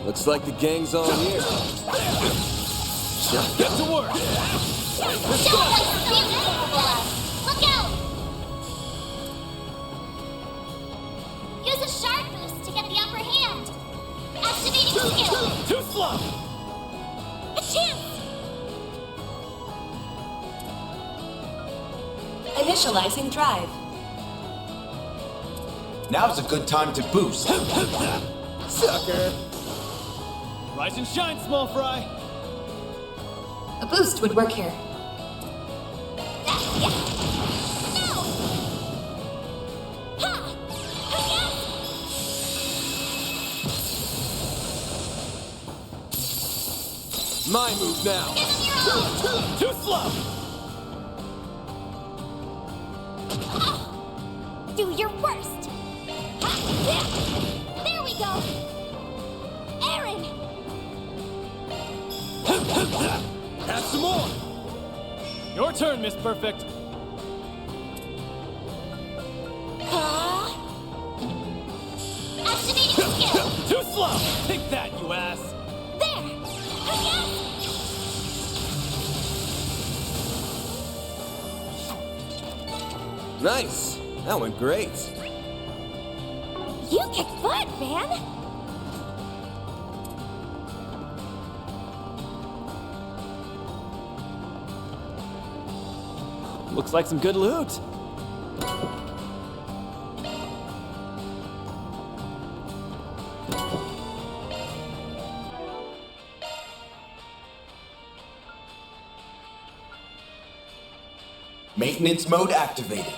Looks like the gang's all here. Get to work! Show us what's capable of! Look out! Use a sharp boost to get the upper hand. Activating skill. Too slow! A chance! Initializing drive. Now's a good time to boost. Sucker! Rise and shine, small fry! A boost would work here. No! Ha! My move now. Give him your own! Too slow! Do your worst! Ha! There we go! Aaron! Have some more! Your turn, Miss Perfect. Activating skill! Too slow! Take that, you ass! There! Nice. That went great. You kick butt, man! Looks like some good loot. Maintenance mode activated.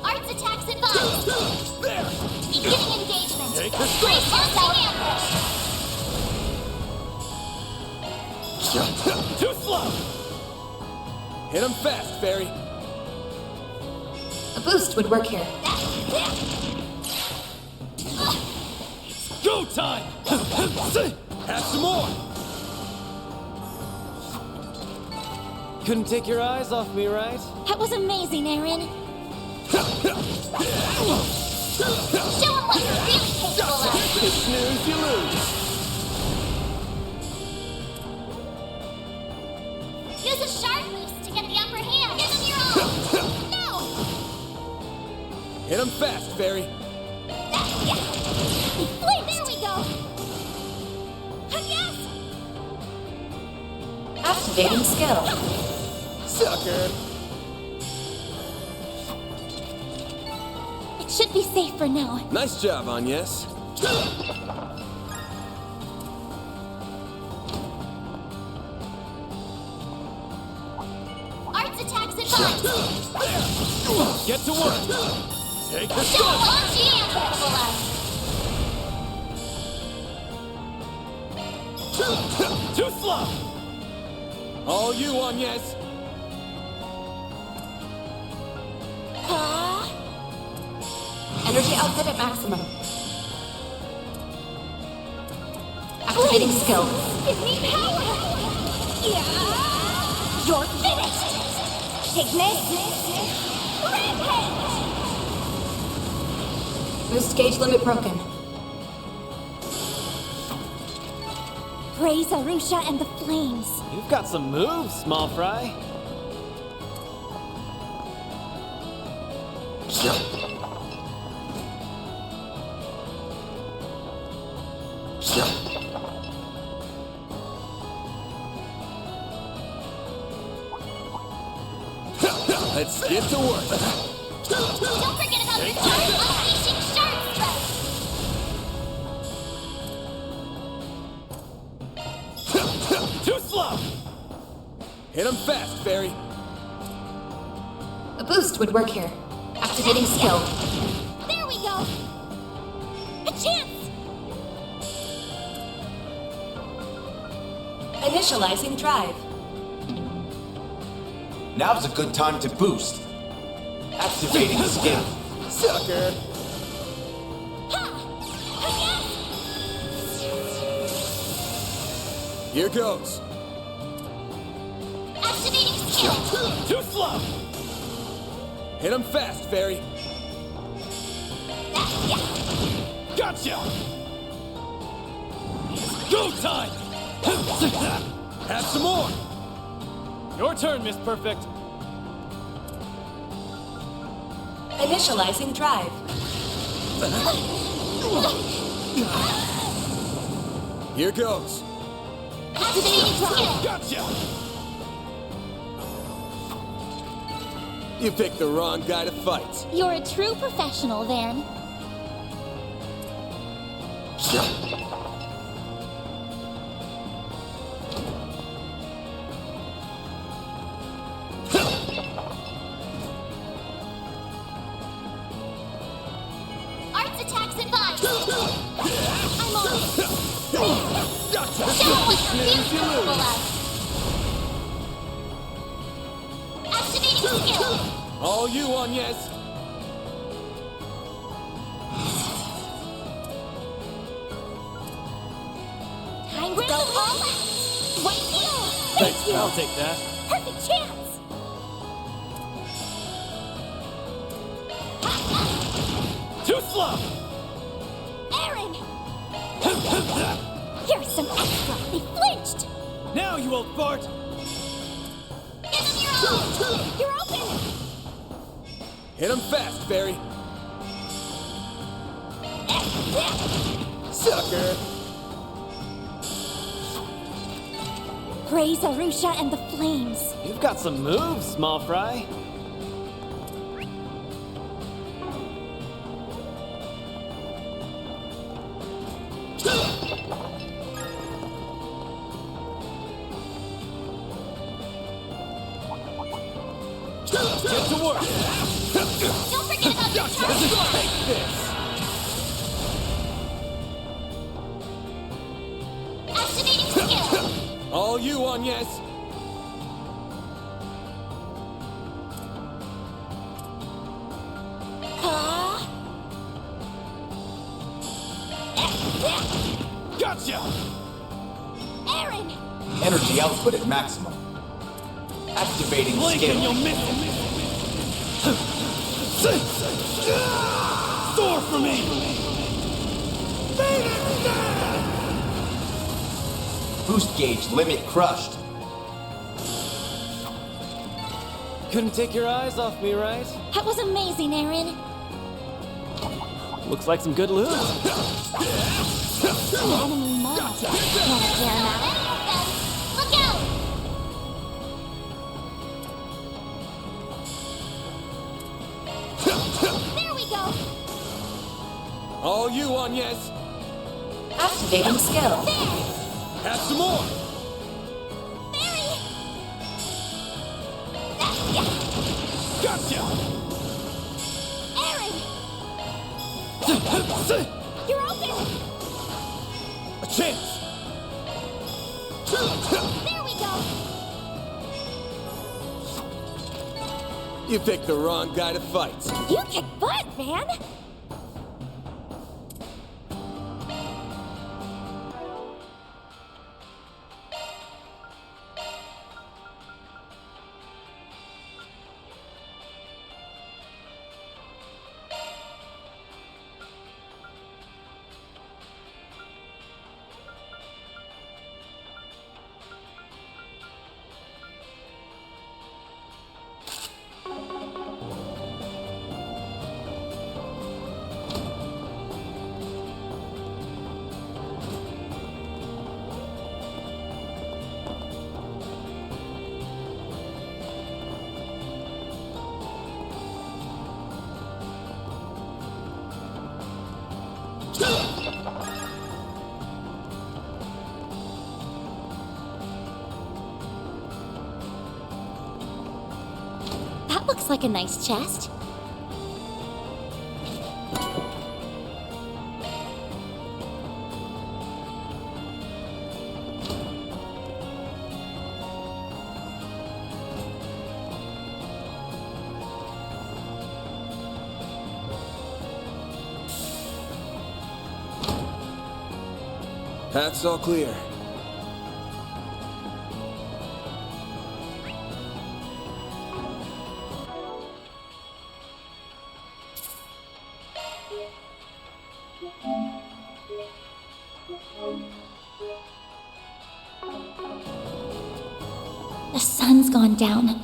Arts attacks advised! There! Beginning engagement! Take the Brace yourself! Ambush! Too slow! Hit him fast, Fairy. A boost would work here. Go time! Have some more. Couldn't take your eyes off me, right? That was amazing, Aaron! Show him what you're really capable of! You snooze, you lose. Use a sharp boost to get the upper hand! Give him your own! No! Hit him fast, Fairy. There we go! Yes! Activating skill. Sucker. It should be safe for now. Nice job, Agnes. Arts attacks advised! Get to work! Take the Show him what she is capable of! Too slow! All you, Agnes. Energy output at maximum. Activating skill. Give me power! Yeah! You're finished! Ignite! Rampage! Boost gauge limit broken. Praise Arusha and the flames. You've got some moves, small fry. Let's get to work. Don't forget about the unleashing shark strike! Too slow! Hit him fast, Fairy. A boost would work here. Activating skill. There we go. A chance. Initializing drive. Now's a good time to boost. Activating skill. Sucker! Here goes. Activating skill. Too slow! Hit him fast, Fairy. Gotcha! Go time! Have some more. Your turn, Miss Perfect. Initializing drive. Here goes. Activating skill. Gotcha! You picked the wrong guy to fight. You're a true professional, then. Arts attacks advised. I'm on it. Gotcha! Show what you're really capable of. Activating skill. All you on, yes. Time to go all out. White deal. Thanks, I'll take that. Perfect chance. Too slow! Aaron. Here's some extra. They flinched. Now, you old fart! Give them your all. You're open. Hit him fast, Fairy. Sucker! Praise Arusha and the flames. You've got some moves, small fry. Get to work! Don't forget about your charge score. Take this! Activating skill. All you on, yes. Gotcha! Aaron. Energy output at maximum. Activating Blink and you'll skill. miss it! Soar for me! Boost gauge limit crushed. Couldn't take your eyes off me, right? That was amazing, Aaron. Looks like some good loot. Enemy mob. Wanna clear him out? Look out! There we go. All you on, yes. Activating skill. There. Have some more. Barry. Gotcha! Aaron. You're open. A chance. There we go. You picked the wrong guy to fight. You kick butt, man. That looks like a nice chest. Path's all clear. The sun's gone down.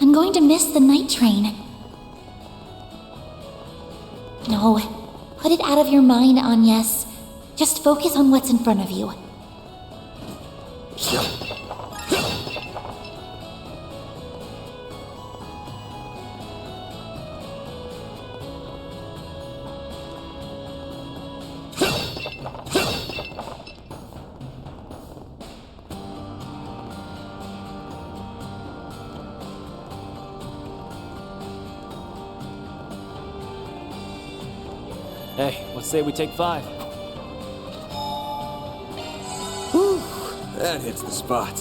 I'm going to miss the night train. No, put it out of your mind, Agnes. Just focus on what's in front of you. Hey, let's say we take 5. Whew, that hits the spot.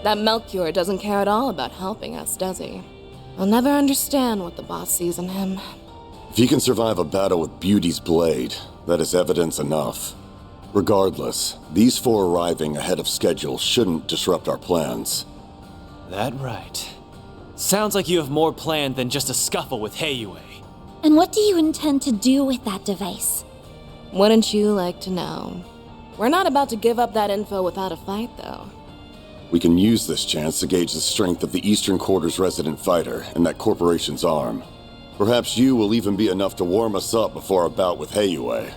That Melchior doesn't care at all about helping us, does he? I'll never understand what the boss sees in him. If he can survive a battle with Beauty's blade, that is evidence enough. Regardless, these 4 arriving ahead of schedule shouldn't disrupt our plans. That right. Sounds like you have more planned than just a scuffle with Heiyue. And what do you intend to do with that device? Wouldn't you like to know? We're not about to give up that info without a fight, though. We can use this chance to gauge the strength of the Eastern Quarter's resident fighter and that corporation's arm. Perhaps you will even be enough to warm us up before our bout with Heiyue.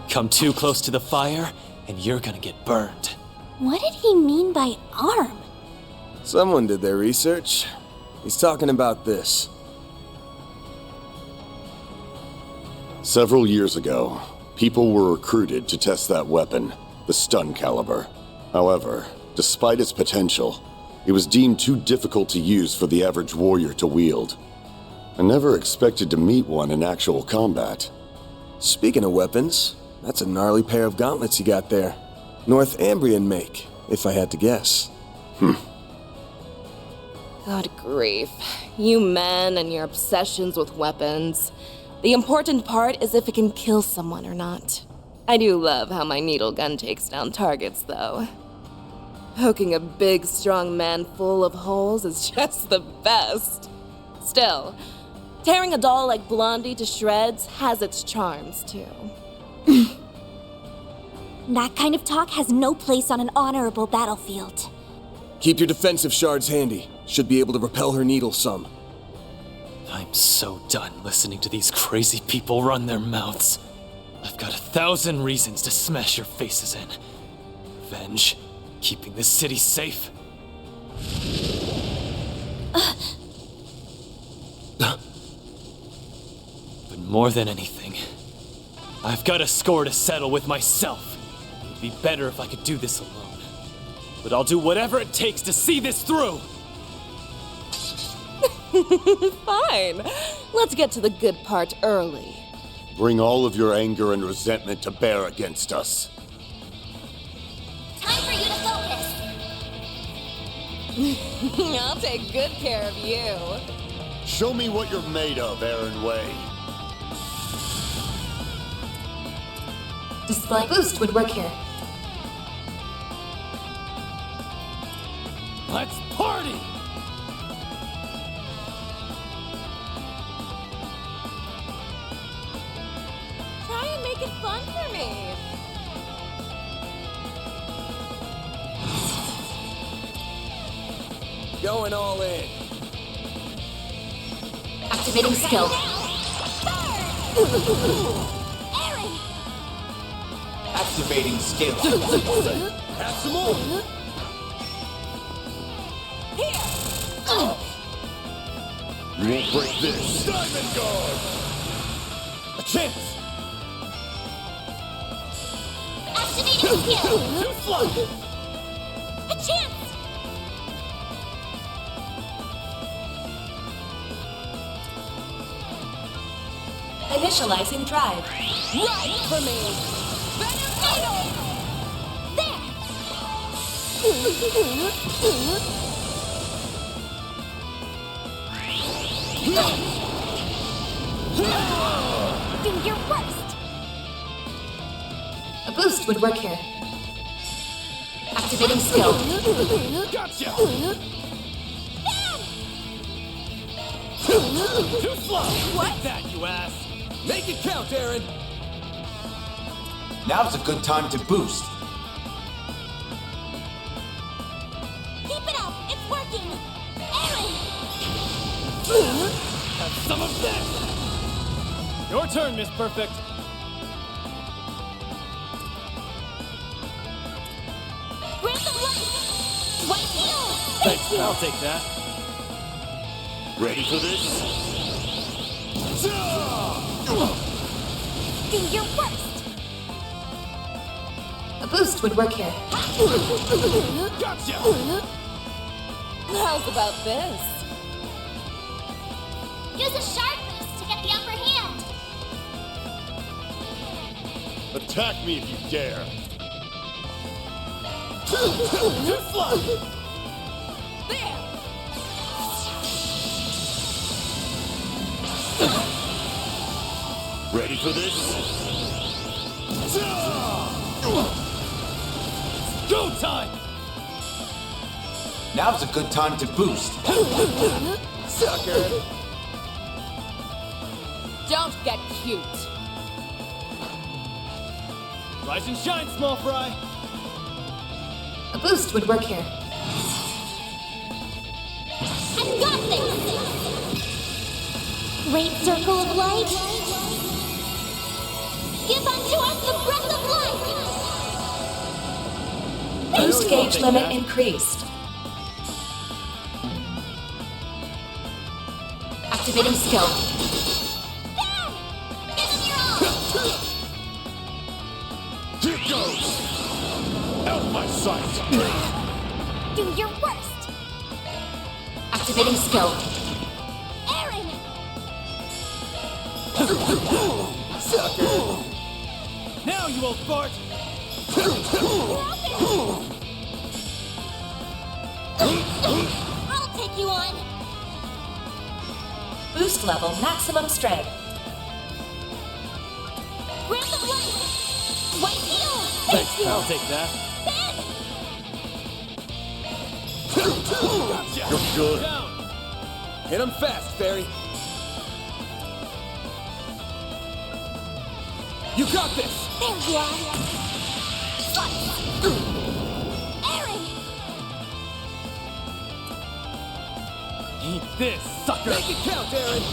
Come too close to the fire, and you're gonna get burned. What did he mean by arm? Someone did their research. He's talking about this. Several years ago, people were recruited to test that weapon, the stun caliber. However, despite its potential, it was deemed too difficult to use for the average warrior to wield. I never expected to meet one in actual combat. Speaking of weapons, that's a gnarly pair of gauntlets you got there. Northambrian make, if I had to guess. God grief. You men and your obsessions with weapons. The important part is if it can kill someone or not. I do love how my needle gun takes down targets, though. Poking a big, strong man full of holes is just the best. Still, tearing a doll like Blondie to shreds has its charms, too. That kind of talk has no place on an honorable battlefield. Keep your defensive shards handy. Should be able to repel her needle some. I'm so done listening to these crazy people run their mouths. I've got 1,000 reasons to smash your faces in. Revenge, keeping this city safe. But more than anything, I've got a score to settle with myself. It'd be better if I could do this alone. But I'll do whatever it takes to see this through! Fine. Let's get to the good part early. Bring all of your anger and resentment to bear against us. Time for you to focus. I'll take good care of you. Show me what you're made of, Aaron Way. Display boost would work here. Let's party! Try and make it fun for me. Going all in. Activating skill. Aaron! Activating skill. Have some more. You won't break this. Diamond Guard. A chance. Activating skill! A chance! Initializing drive. Right for me! Do your worst! A boost would work here. Activating skill. Gotcha! Bam! Too slow! What? That, you ass! Make it count, Aaron! Now's a good time to boost. Keep it up! It's working! Aaron! Have some of this! Your turn, Miss Perfect. Grant of light! White heel! Thanks, I'll take that. Ready for this? Do your worst! A boost would work here. Gotcha! How's about this? Use a sharp boost to get the upper hand! Attack me if you dare. Too slow! There! Ready for this? Go time! Now's a good time to boost. Sucker! Don't get cute. Rise and shine, small fry! A boost would work here. I've got this! Great circle of light! Give unto us the breath of life! Boost gauge take limit that. increased. Activating skill. Bam! Give him your all! Here goes! Out of my sight! Do your worst! Activating skill. Aaron! Sucker! Now, you old fart! I'll take you on! Boost level maximum strength. Grant of light! White heel! Thanks, I'll take that. Bam! You're good. Down! Hit him fast, Fairy! You got this! There you are! Slice! Aaron! Eat this, sucker! Make it count, Aaron!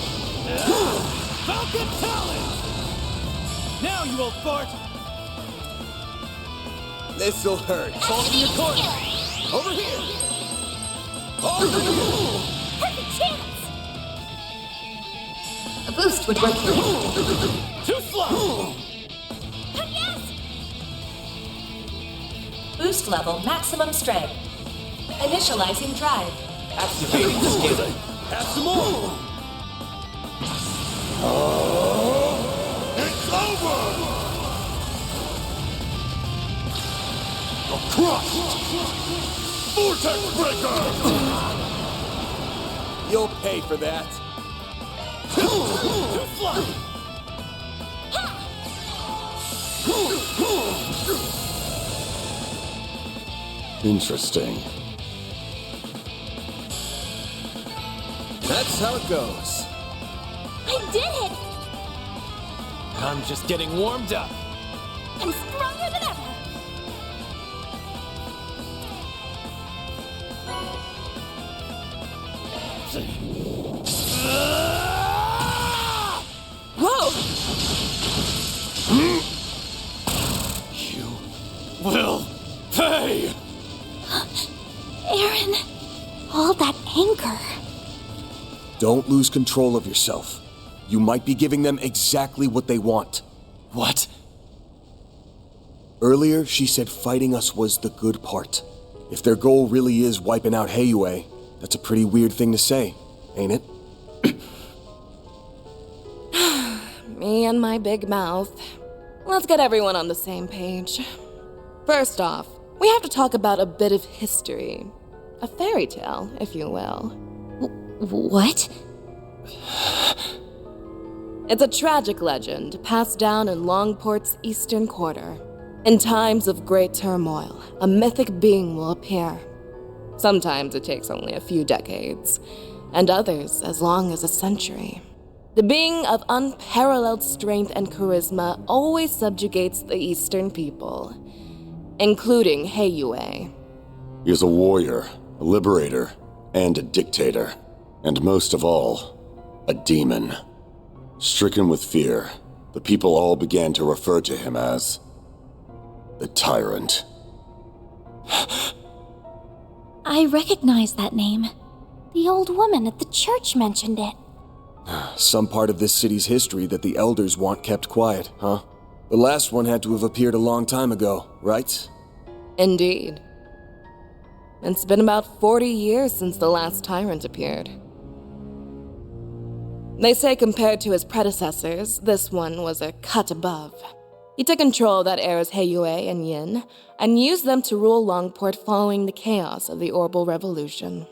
Falcon Talon! Now, you old fart! This'll hurt. Fall to your corner! Skill! Over here! Over here! Perfect chance! A boost would work here. Too slow! Yes! Boost level maximum strength. Initializing drive. Activating skill. Have some more! It's over! A crush! Vortex Breaker! You'll pay for that. Too slow! Interesting. That's how it goes. I did it! I'm just getting warmed up. I'm stronger than ever! Whoa! You will pay! Aaron, all that anger. Don't lose control of yourself. You might be giving them exactly what they want. What? Earlier, she said fighting us was the good part. If their goal really is wiping out Heiyue, that's a pretty weird thing to say, ain't it? Me open my big mouth. Let's get everyone on the same page. First off, we have to talk about a bit of history. A fairy tale, if you will. What? It's a tragic legend passed down in Longport's eastern quarter. In times of great turmoil, a mythic being will appear. Sometimes it takes only a few decades, and others as long as a century. The being of unparalleled strength and charisma always subjugates the eastern people, including Heiyue. He is a warrior, a liberator, and a dictator. And most of all, a demon. Stricken with fear, the people all began to refer to him as the Tyrant. I recognize that name. The old woman at the church mentioned it. Some part of this city's history that the elders want kept quiet, huh? The last one had to have appeared a long time ago, right? Indeed. It's been about 40 years since the last tyrant appeared. They say compared to his predecessors, this one was a cut above. He took control of that era's Heiyue and Yin, and used them to rule Longport following the chaos of the Orbital Revolution.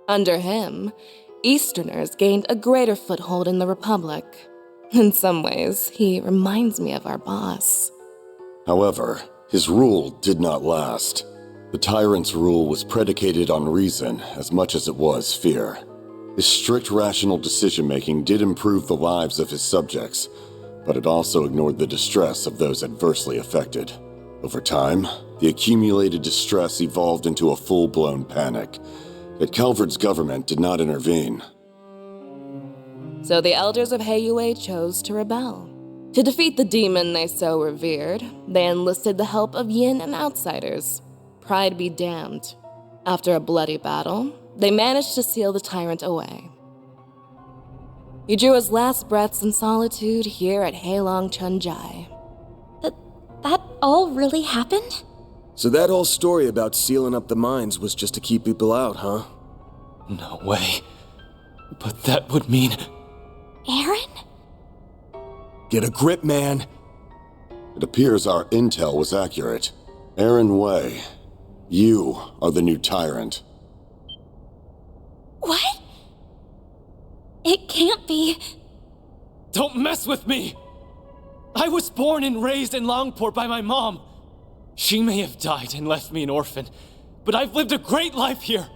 Under him, Easterners gained a greater foothold in the Republic. In some ways, he reminds me of our boss. However, his rule did not last. The Tyrant's rule was predicated on reason as much as it was fear. His strict rational decision-making did improve the lives of his subjects, but it also ignored the distress of those adversely affected. Over time, the accumulated distress evolved into a full-blown panic. Yet Calvard's government did not intervene. So the elders of Heiyue chose to rebel. To defeat the demon they so revered, they enlisted the help of Yin and outsiders. Pride be damned. After a bloody battle, they managed to seal the tyrant away. He drew his last breaths in solitude here at Heilong Chunjai. That all really happened? So that whole story about sealing up the mines was just to keep people out, huh? No way. But that would mean... Aaron? Get a grip, man! It appears our intel was accurate. Aaron Wei, you are the new Tyrant. What? It can't be. Don't mess with me! I was born and raised in Longport by my mom. She may have died and left me an orphan, but I've lived a great life here.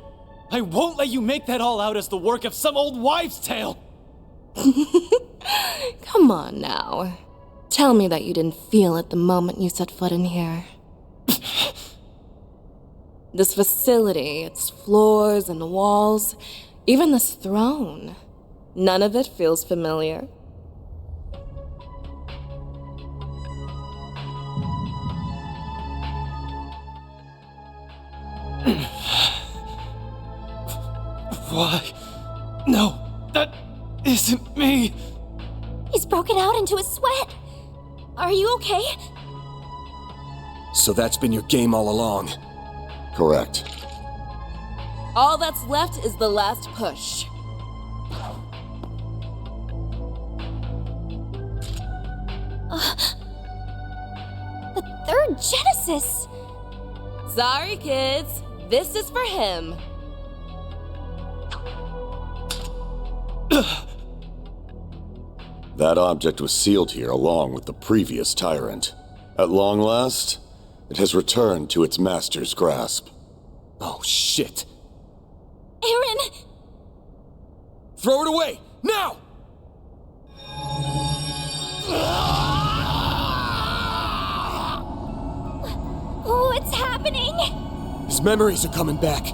I won't let you make that all out as the work of some old wives' tale. Come on now. Tell me that you didn't feel it the moment you set foot in here. This facility, its floors and walls, even this throne, none of it feels familiar. Why? No, that isn't me. He's broken out into a sweat. Are you okay? So that's been your game all along. Correct. All that's left is the last push. The third Genesis. Sorry, kids. This is for him. That object was sealed here along with the previous Tyrant. At long last, it has returned to its master's grasp. Oh, shit. Aaron! Throw it away! Now! What's happening? His memories are coming back.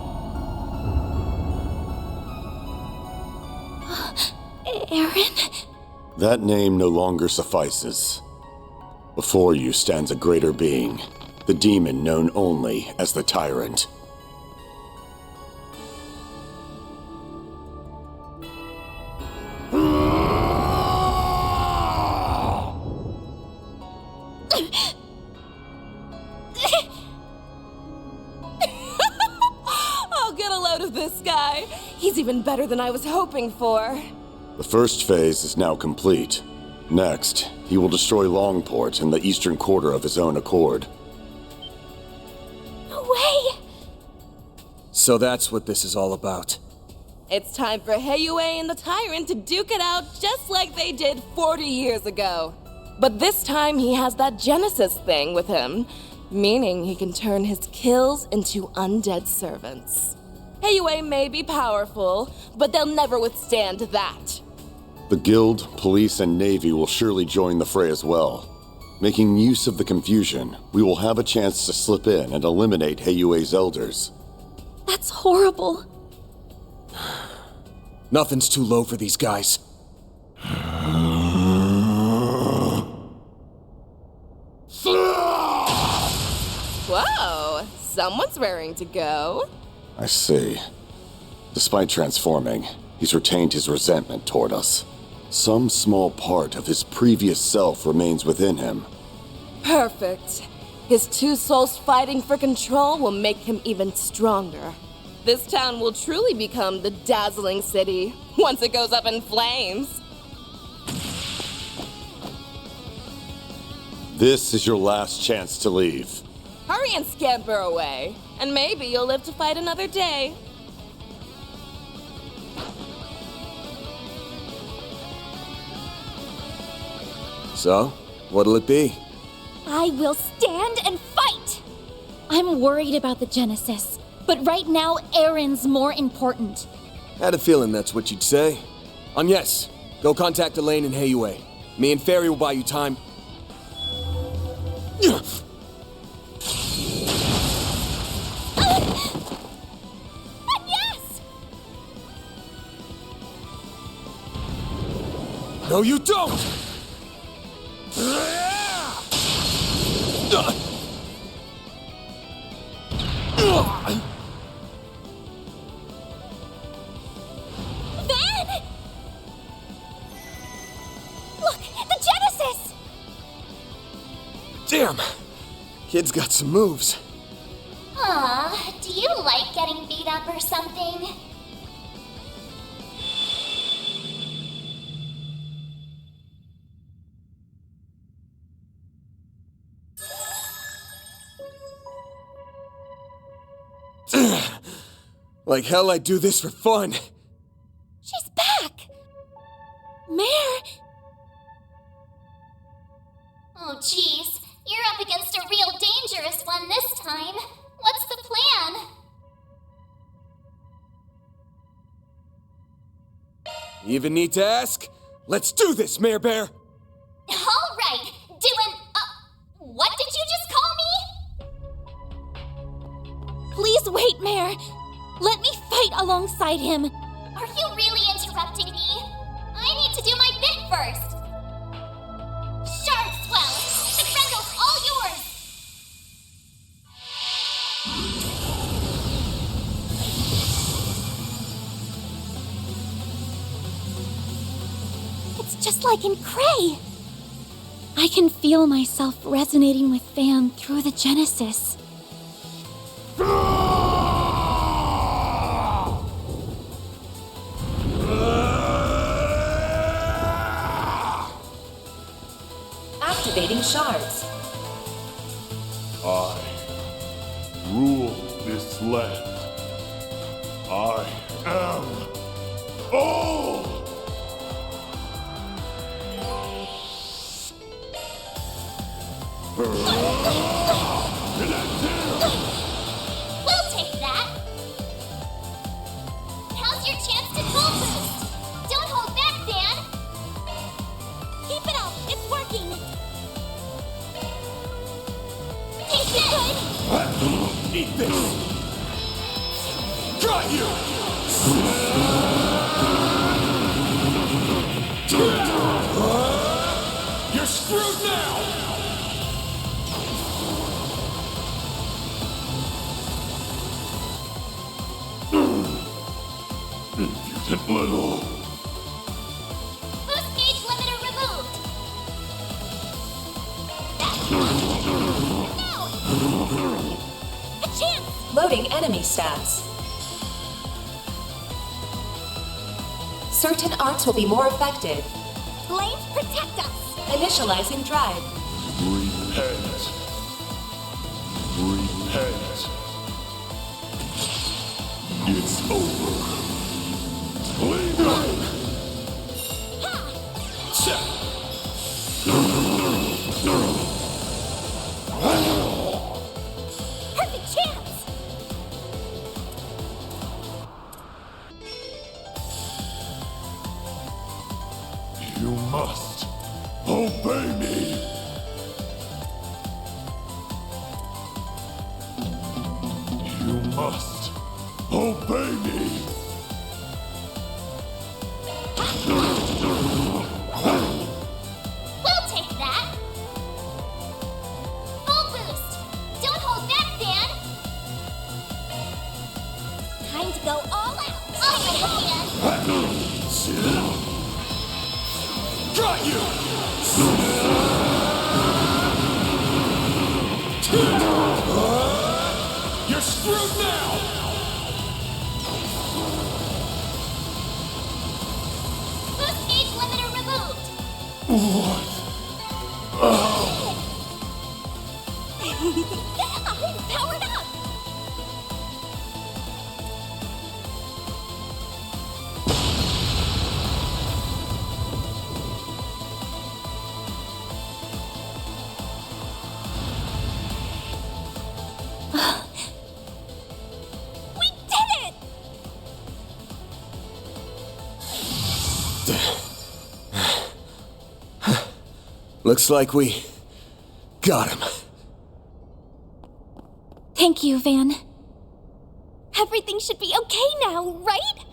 Aaron? That name no longer suffices. Before you stands a greater being, the demon known only as the Tyrant. Oh, get a load of this guy. He's even better than I was hoping for. The first phase is now complete. Next, he will destroy Longport in the eastern quarter of his own accord. No way! So that's what this is all about. It's time for Heiyue and the Tyrant to duke it out just like they did 40 years ago. But this time he has that Genesis thing with him, meaning he can turn his kills into undead servants. Heiyue may be powerful, but they'll never withstand that. The Guild, Police, and Navy will surely join the fray as well. Making use of the confusion, we will have a chance to slip in and eliminate Heiyue's elders. That's horrible. Nothing's too low for these guys. Whoa, someone's raring to go. I see. Despite transforming, he's retained his resentment toward us. Some small part of his previous self remains within him. Perfect. His two souls fighting for control will make him even stronger. This town will truly become the dazzling city once it goes up in flames. This is your last chance to leave. Hurry and scamper away, and maybe you'll live to fight another day. So, what'll it be? I will stand and fight! I'm worried about the Genesis, but right now Aaron's more important. Had a feeling that's what you'd say. Yes, go contact Elaine and Heiyue. Me and Fairy will buy you time. Yes! No, you don't! Van! Look, the Genesis! Damn! Kid's got some moves. Aw, do you like getting beat up or something? Like hell I'd do this for fun. She's back! Mare! Oh, geez. You're up against a real dangerous one this time. What's the plan? You even need to ask? Let's do this, Mare Bear! All right, doing... what did you just call me? Please wait, Mare. Let me fight alongside him. Are you really interrupting me? I need to do my bit first. Shard Swell! The Grendel's all yours! It's just like in Cray. I can feel myself resonating with Van through the Genesis. Activating shards. I rule this land. I am all! We'll take that. How's your chance to cold boost? Don't hold back, Van. Keep it up. It's working. Take this. Eat this! Got you! You're screwed now! Impudent little... Boost gauge limiter removed. No! A chance! Loading enemy stats. Certain arts will be more effective. Flames protect us! Initializing drive. Repent. Repent. It's over. Leave it! Perfect chance! You must obey me. You must obey me. We'll take that! Full boost! Don't hold back, Dan! Time to go all out! On your hand! Got you! You're screwed now! Boost gauge limiter removed! What? I'm powered up! We did it! Looks like we got him. Thank you, Van. Everything should be okay now, right?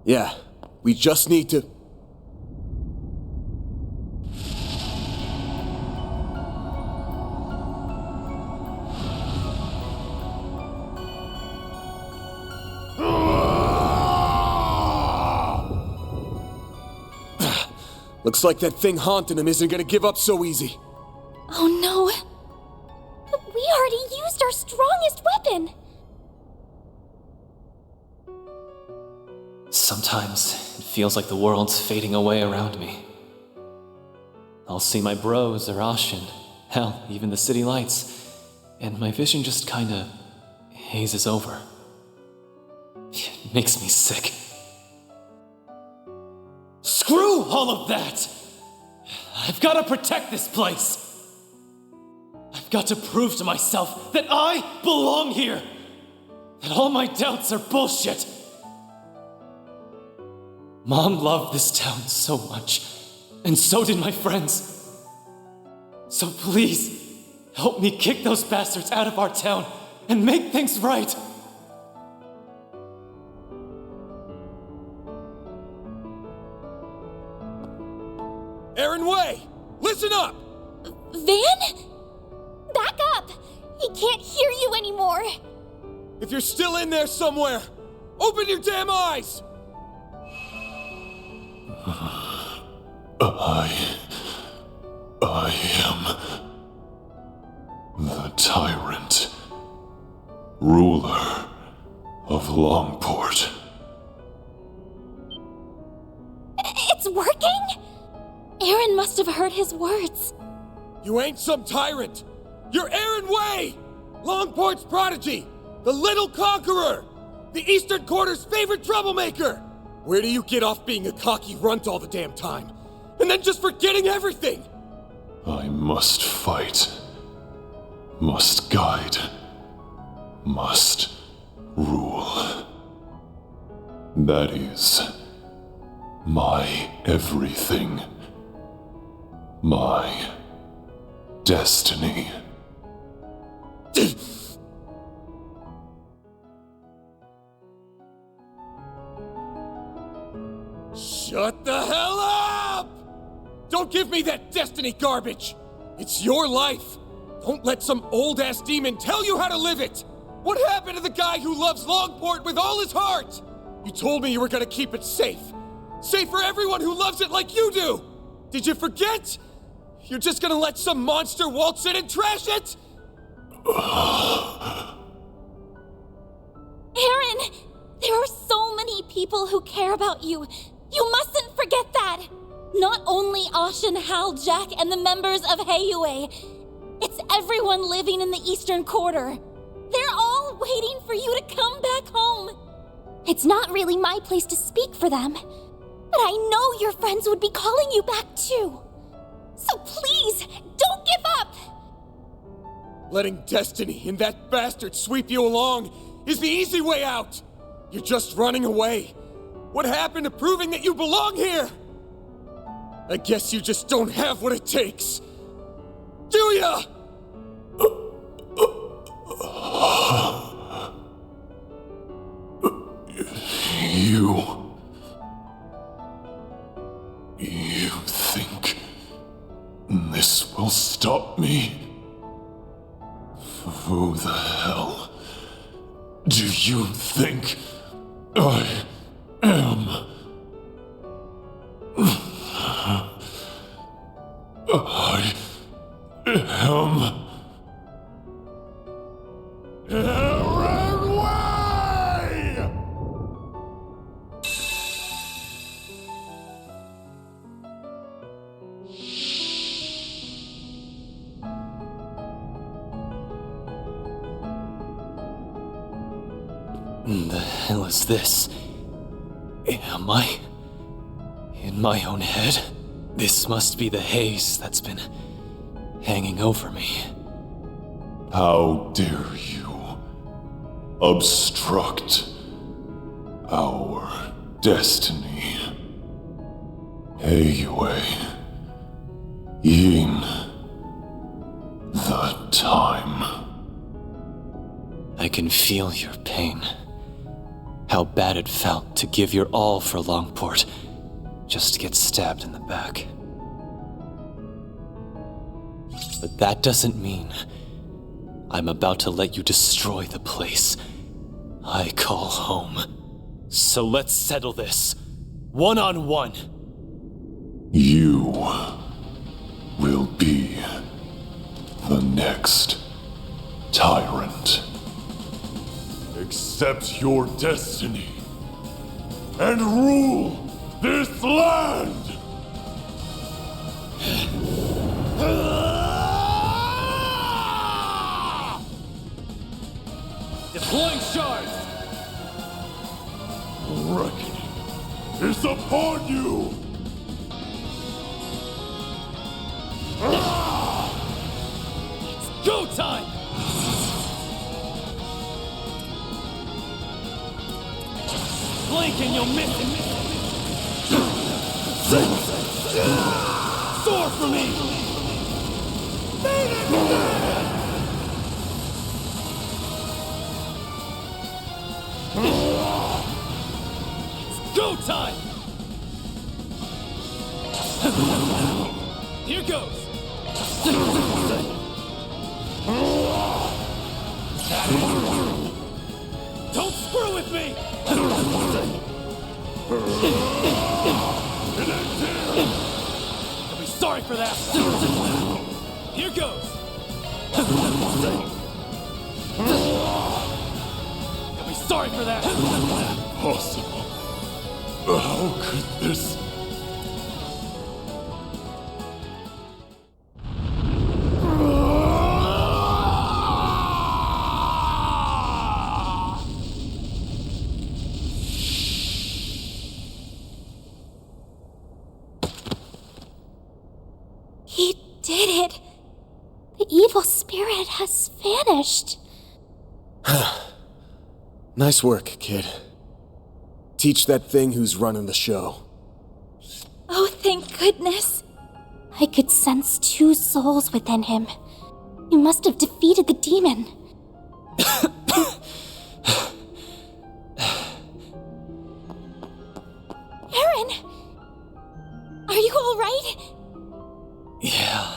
Yeah, we just need to... Looks like that thing haunting him isn't gonna give up so easy. Oh no. But we already used our strongest weapon. Sometimes it feels like the world's fading away around me. I'll see my bros or Ashin, hell, even the city lights, and my vision just kinda hazes over. It makes me sick. Screw all of that! I've gotta protect this place! I've got to prove to myself that I belong here! That all my doubts are bullshit! Mom loved this town so much, and so did my friends. So please, help me kick those bastards out of our town and make things right! Aaron Way! Listen up! Van? Back up! He can't hear you anymore! If you're still in there somewhere, open your damn eyes! I am the tyrant, ruler of Longport. It's working? Aaron must have heard his words. You ain't some tyrant! You're Aaron Way! Longport's prodigy! The little conqueror! The Eastern Quarter's favorite troublemaker! Where do you get off being a cocky runt all the damn time? And then just forgetting everything! I must fight, must guide, must rule. That is my everything. My destiny. Shut the hell up! Don't give me that destiny garbage! It's your life! Don't let some old-ass demon tell you how to live it! What happened to the guy who loves Longport with all his heart? You told me you were gonna keep it safe. Safe for everyone who loves it like you do! Did you forget? You're just gonna let some monster waltz in and trash it? Aaron! There are so many people who care about you. You mustn't forget that! Not only Ashen, Hal, Jack, and the members of Heiyue. It's everyone living in the Eastern Quarter. They're all waiting for you to come back home. It's not really my place to speak for them, but I know your friends would be calling you back too. So please, don't give up! Letting destiny and that bastard sweep you along is the easy way out! You're just running away. What happened to proving that you belong here? I guess you just don't have what it takes. Do ya? You think this will stop me? Who the hell do you think I am? I am... The hell is this? Am I in my own head? This must be the haze that's been hanging over me. How dare you obstruct our destiny? Heiyue, Yin, the time. I can feel your pain. How bad it felt to give your all for Longport, just to get stabbed in the back. But that doesn't mean I'm about to let you destroy the place I call home. So let's settle this, one-on-one. You will be the next tyrant. Accept your destiny and rule this land! Deploying shards! Reckoning is upon you! It's go time! Blink and you'll miss it! Soar for me! It's go time! Here goes! Don't screw with me! You'll be sorry for that! Here goes! You'll be sorry for that! Possible. How could this... He did it. The evil spirit has vanished. Nice work, kid. Teach that thing who's running the show. Oh, thank goodness. I could sense two souls within him. You must have defeated the demon. Aaron! Are you all right? Yeah,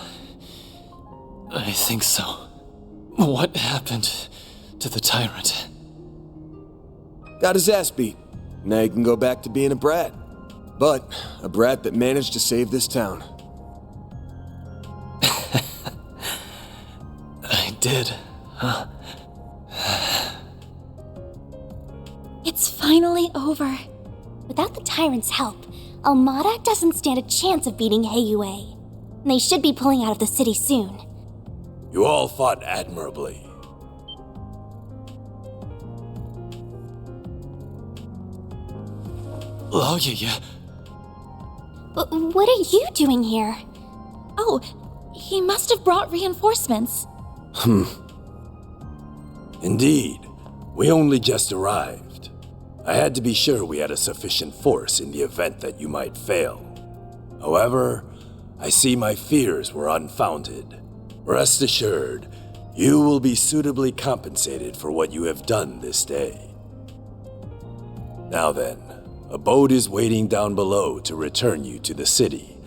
I think so. What happened to the tyrant? Got his ass beat. Now he can go back to being a brat. But a brat that managed to save this town. I did, huh? It's finally over. Without the tyrant's help, Almada doesn't stand a chance of beating Heiyue. They should be pulling out of the city soon. You all fought admirably. Oh, yeah. But what are you doing here? Oh, he must have brought reinforcements. Indeed, we only just arrived. I had to be sure we had a sufficient force in the event that you might fail. However, I see my fears were unfounded. Rest assured, you will be suitably compensated for what you have done this day. Now then, a boat is waiting down below to return you to the city.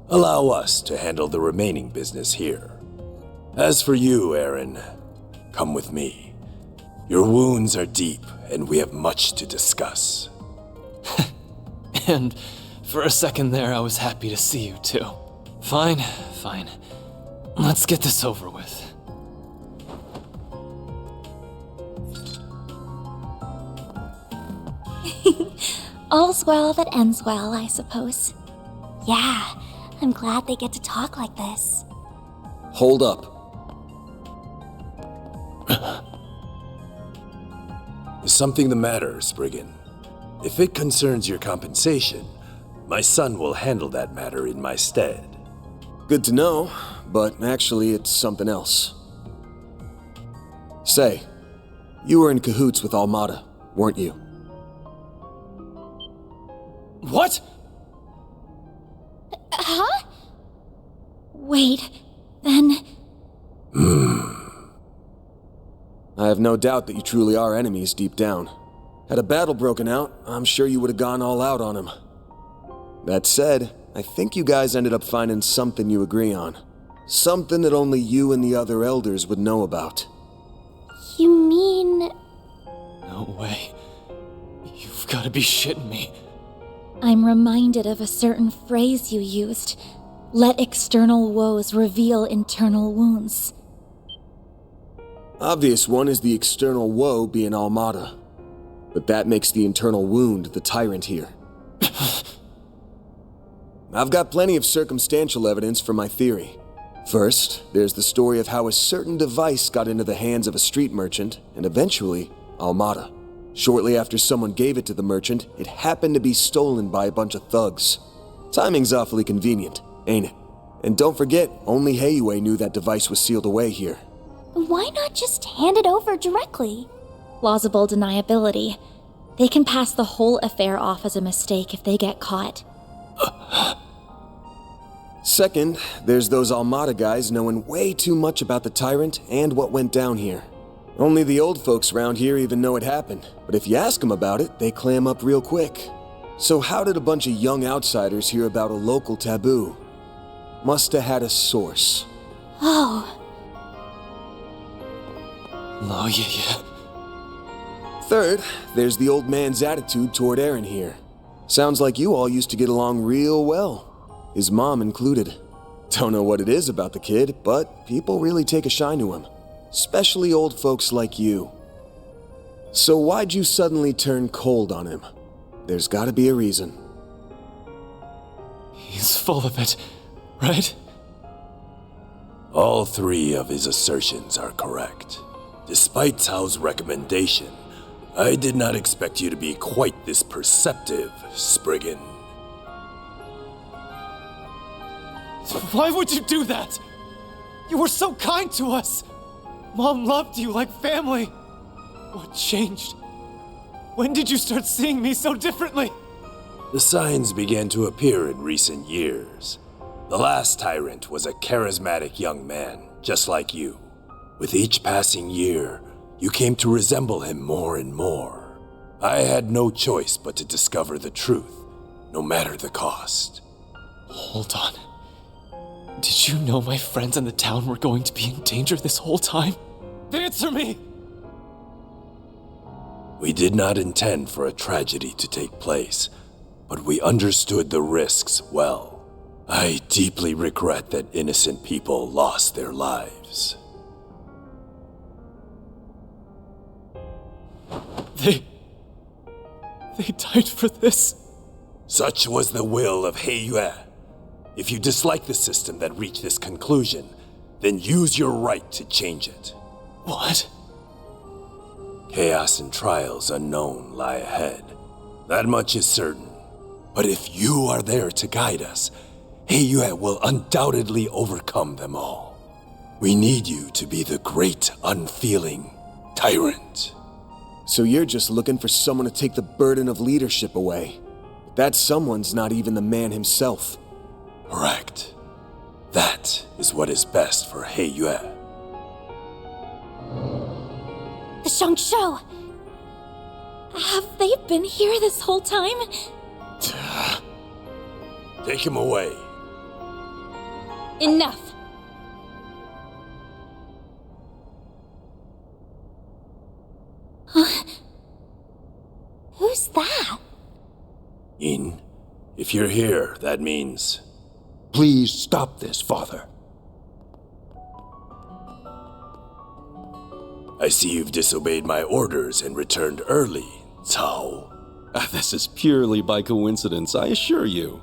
Allow us to handle the remaining business here. As for you, Aaron, come with me. Your wounds are deep, and we have much to discuss. And for a second there, I was happy to see you too. Fine. Let's get this over with. All's well that ends well, I suppose. Yeah, I'm glad they get to talk like this. Hold up. Is something the matter, Spriggan? If it concerns your compensation, my son will handle that matter in my stead. Good to know, but actually it's something else. Say, you were in cahoots with Almada, weren't you? What? Huh? Wait, then... I have no doubt that you truly are enemies deep down. Had a battle broken out, I'm sure you would have gone all out on him. That said, I think you guys ended up finding something you agree on. Something that only you and the other elders would know about. You mean... No way. You've got to be shitting me. I'm reminded of a certain phrase you used. Let external woes reveal internal wounds. Obvious one is the external woe being Almada. But that makes the internal wound the tyrant here. I've got plenty of circumstantial evidence for my theory. First, there's the story of how a certain device got into the hands of a street merchant, and eventually, Almada. Shortly after someone gave it to the merchant, it happened to be stolen by a bunch of thugs. Timing's awfully convenient, ain't it? And don't forget, only Heiyue knew that device was sealed away here. Why not just hand it over directly? Plausible deniability. They can pass the whole affair off as a mistake if they get caught. Second, there's those Almada guys knowing way too much about the tyrant and what went down here. Only the old folks around here even know it happened, but if you ask them about it, they clam up real quick. So how did a bunch of young outsiders hear about a local taboo? Must have had a source. Oh. Oh, yeah. Third, there's the old man's attitude toward Aaron here. Sounds like you all used to get along real well, his mom included. Don't know what it is about the kid, but people really take a shine to him, especially old folks like you. So why'd you suddenly turn cold on him? There's gotta be a reason. He's full of it, right? All three of his assertions are correct. Despite Cao's recommendation, I did not expect you to be quite this perceptive, Spriggan. Why would you do that? You were so kind to us. Mom loved you like family. What changed? When did you start seeing me so differently? The signs began to appear in recent years. The last tyrant was a charismatic young man, just like you. With each passing year, you came to resemble him more and more. I had no choice but to discover the truth, no matter the cost. Hold on. Did you know my friends in the town were going to be in danger this whole time? Answer me! We did not intend for a tragedy to take place, but we understood the risks well. I deeply regret that innocent people lost their lives. They died for this? Such was the will of Heiyue. If you dislike the system that reached this conclusion, then use your right to change it. What? Chaos and trials unknown lie ahead. That much is certain. But if you are there to guide us, Heiyue will undoubtedly overcome them all. We need you to be the great, unfeeling tyrant. So you're just looking for someone to take the burden of leadership away. That someone's not even the man himself. Correct. That is what is best for Heiyue. The Shangshou! Have they been here this whole time? Take him away. Enough! Huh? Who's that? Yin, if you're here, that means... Please stop this, Father. I see you've disobeyed my orders and returned early, Cao. This is purely by coincidence, I assure you.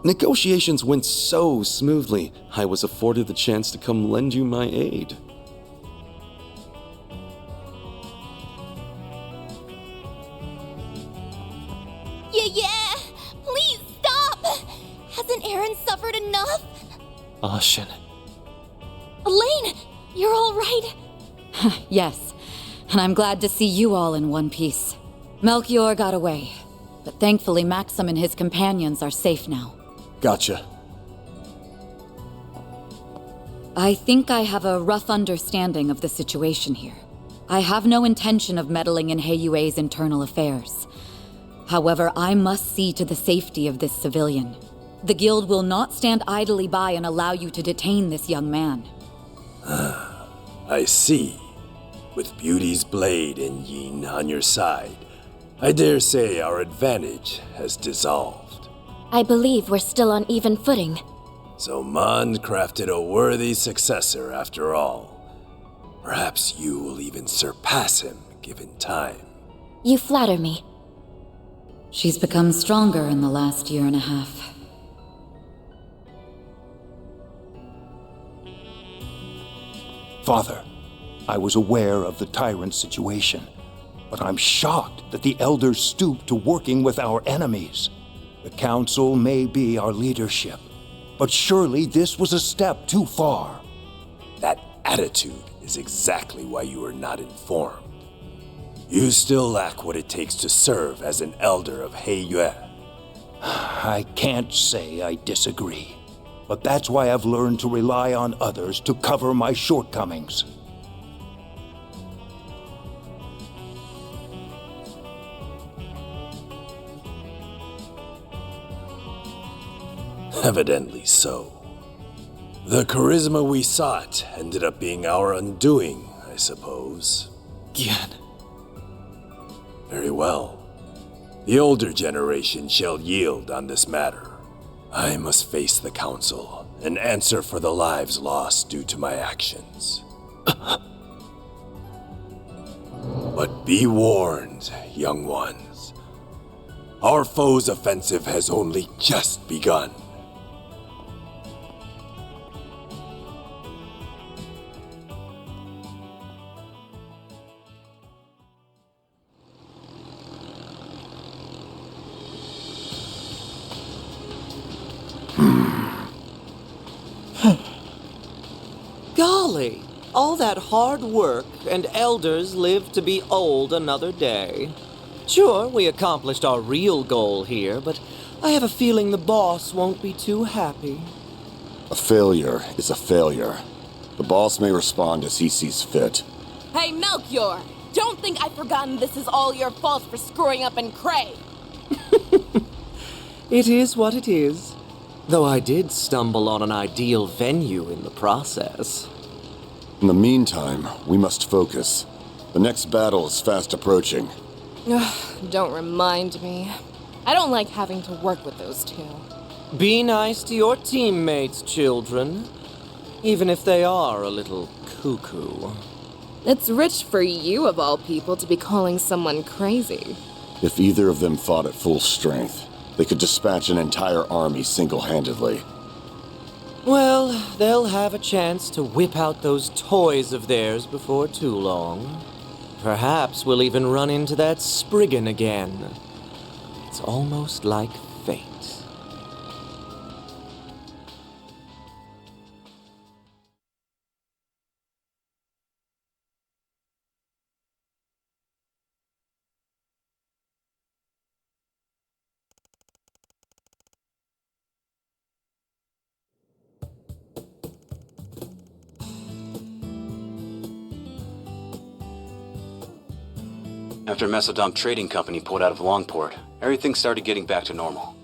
Negotiations went so smoothly, I was afforded the chance to come lend you my aid. Yeah! Please stop! Hasn't Aaron suffered enough? Ashin. Elaine, you're all right? Yes, and I'm glad to see you all in one piece. Melchior got away, but thankfully Maxim and his companions are safe now. Gotcha. I think I have a rough understanding of the situation here. I have no intention of meddling in Heiyue's internal affairs. However, I must see to the safety of this civilian. The guild will not stand idly by and allow you to detain this young man. I see. With Beauty's blade and Yin on your side, I dare say our advantage has dissolved. I believe we're still on even footing. So Mond crafted a worthy successor after all. Perhaps you will even surpass him, given time. You flatter me. She's become stronger in the last year and a half. Father, I was aware of the tyrant situation, but I'm shocked that the elders stooped to working with our enemies. The council may be our leadership, but surely this was a step too far. That attitude is exactly why you are not informed. You still lack what it takes to serve as an elder of Heiyue. I can't say I disagree, but that's why I've learned to rely on others to cover my shortcomings. Evidently so. The charisma we sought ended up being our undoing, I suppose. Gian. Very well. The older generation shall yield on this matter. I must face the council and answer for the lives lost due to my actions. But be warned, young ones. Our foe's offensive has only just begun. Golly, all that hard work and elders live to be old another day. Sure, we accomplished our real goal here, but I have a feeling the boss won't be too happy. A failure is a failure. The boss may respond as he sees fit. Hey, Melchior! Don't think I've forgotten this is all your fault for screwing up in Cray! It is what it is. Though I did stumble on an ideal venue in the process. In the meantime, we must focus. The next battle is fast approaching. Don't remind me. I don't like having to work with those two. Be nice to your teammates, children. Even if they are a little cuckoo. It's rich for you, of all people, to be calling someone crazy. If either of them fought at full strength, They could dispatch an entire army single-handedly. Well, they'll have a chance to whip out those toys of theirs before too long. Perhaps we'll even run into that Spriggan again. It's almost like fate. After Mesodom Trading Company pulled out of Longport, everything started getting back to normal.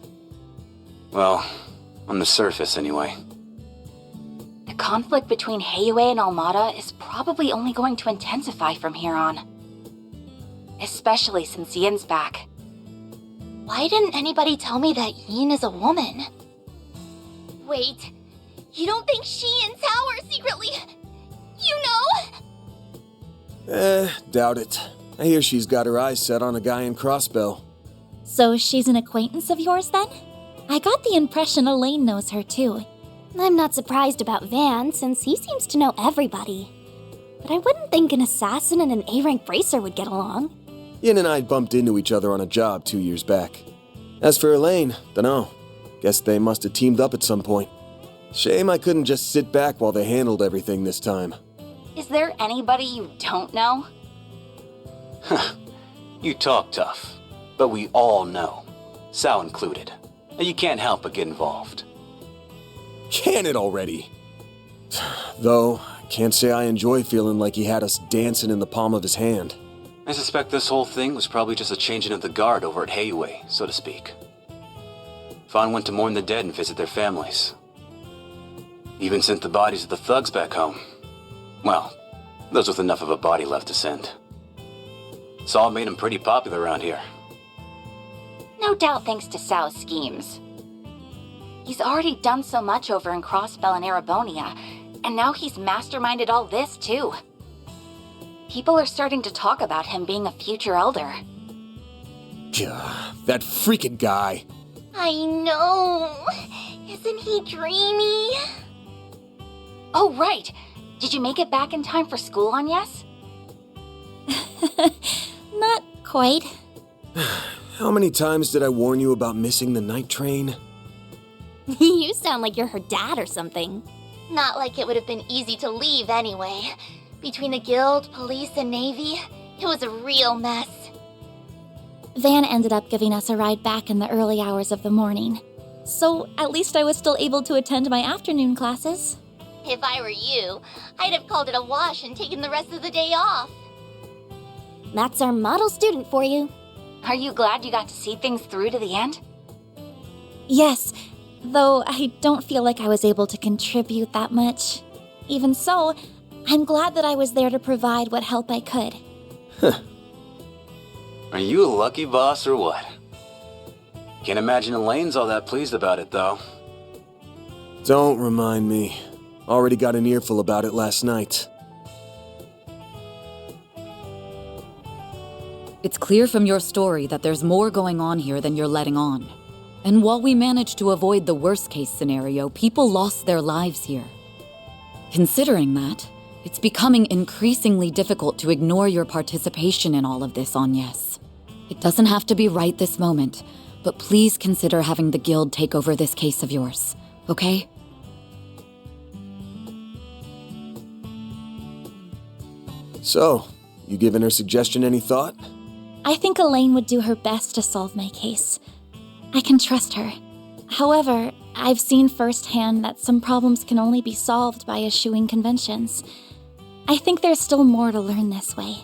Well, on the surface anyway. The conflict between Heiyue and Almada is probably only going to intensify from here on. Especially since Yin's back. Why didn't anybody tell me that Yin is a woman? Wait, you don't think she and Tao are secretly... you know? Doubt it. I hear she's got her eyes set on a guy in Crossbell. So she's an acquaintance of yours then? I got the impression Elaine knows her too. I'm not surprised about Van, since he seems to know everybody. But I wouldn't think an assassin and an A-rank bracer would get along. Yin and I bumped into each other on a job 2 years back. As for Elaine, dunno. Guess they must have teamed up at some point. Shame I couldn't just sit back while they handled everything this time. Is there anybody you don't know? You talk tough, but we all know, Sao included, and you can't help but get involved. Can it already? Though, can't say I enjoy feeling like he had us dancing in the palm of his hand. I suspect this whole thing was probably just a changing of the guard over at Heiyue, so to speak. Fan went to mourn the dead and visit their families. Even sent the bodies of the thugs back home. Well, those with enough of a body left to send. It's all made him pretty popular around here. No doubt thanks to Sao's schemes. He's already done so much over in Crossbell and Erebonia, and now he's masterminded all this too. People are starting to talk about him being a future elder. Gah, that freaking guy. I know. Isn't he dreamy? Oh, right. Did you make it back in time for school on Yes? Not quite. How many times did I warn you about missing the night train? You sound like you're her dad or something. Not like it would have been easy to leave anyway. Between the guild, police, and navy, it was a real mess. Van ended up giving us a ride back in the early hours of the morning. So at least I was still able to attend my afternoon classes. If I were you, I'd have called it a wash and taken the rest of the day off. That's our model student for you. Are you glad you got to see things through to the end? Yes, though I don't feel like I was able to contribute that much. Even so, I'm glad that I was there to provide what help I could. Are you a lucky boss or what? Can't imagine Elaine's all that pleased about it, though. Don't remind me. Already got an earful about it last night. It's clear from your story that there's more going on here than you're letting on. And while we managed to avoid the worst-case scenario, people lost their lives here. Considering that, it's becoming increasingly difficult to ignore your participation in all of this on Yes. It doesn't have to be right this moment, but please consider having the guild take over this case of yours, okay? So, you given her suggestion any thought? I think Elaine would do her best to solve my case. I can trust her. However, I've seen firsthand that some problems can only be solved by eschewing conventions. I think there's still more to learn this way.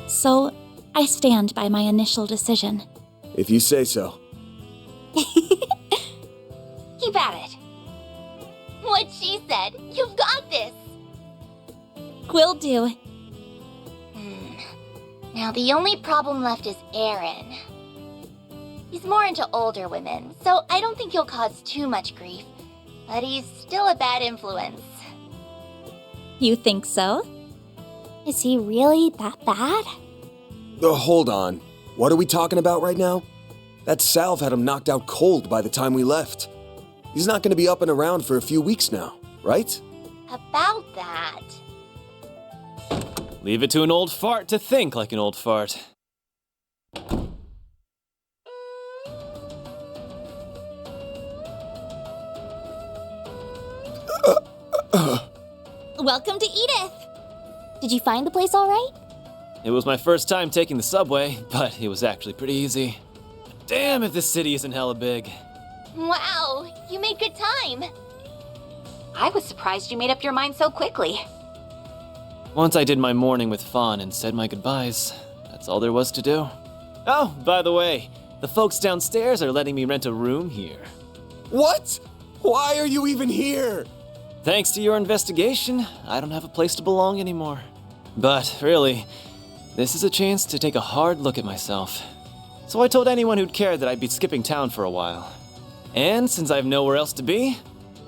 So, I stand by my initial decision. If you say so. Keep at it. What she said. You've got this. Will do. Now the only problem left is Aaron. He's more into older women, so I don't think he'll cause too much grief. But he's still a bad influence. You think so? Is he really that bad? Hold on. What are we talking about right now? That salve had him knocked out cold by the time we left. He's not going to be up and around for a few weeks now, right? About that. Leave it to an old fart to think like an old fart. Welcome to Edith! Did you find the place all right? It was my first time taking the subway, but it was actually pretty easy. Damn if this city isn't hella big. Wow, you made good time. I was surprised you made up your mind so quickly. Once I did my morning with Fawn and said my goodbyes, that's all there was to do. Oh, by the way, the folks downstairs are letting me rent a room here. What? Why are you even here? Thanks to your investigation, I don't have a place to belong anymore. But really, this is a chance to take a hard look at myself. So I told anyone who'd care that I'd be skipping town for a while. And since I have nowhere else to be,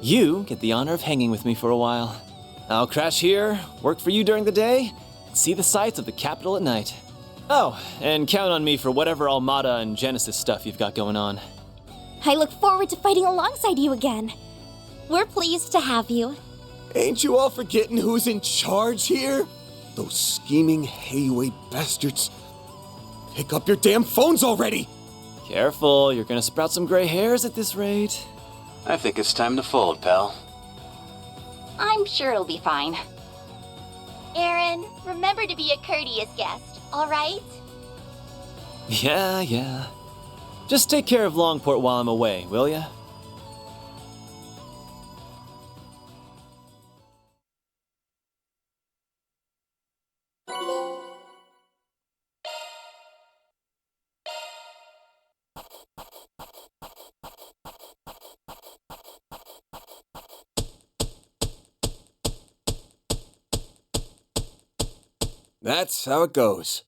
you get the honor of hanging with me for a while. I'll crash here, work for you during the day, and see the sights of the capital at night. Oh, and count on me for whatever Armada and Genesis stuff you've got going on. I look forward to fighting alongside you again. We're pleased to have you. Ain't you all forgetting who's in charge here? Those scheming Heyway bastards. Pick up your damn phones already! Careful, you're gonna sprout some gray hairs at this rate. I think it's time to fold, pal. I'm sure it'll be fine. Aaron, remember to be a courteous guest, all right? Yeah. Just take care of Longport while I'm away, will ya? That's how it goes.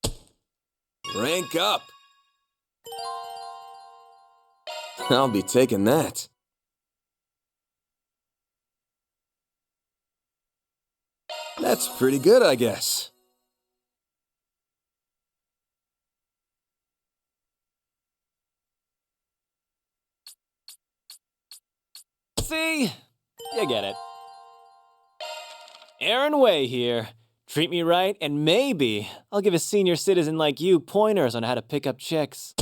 Rank up. I'll be taking that. That's pretty good, I guess. See? You get it. Aaron Way here. Treat me right, and maybe I'll give a senior citizen like you pointers on how to pick up chicks.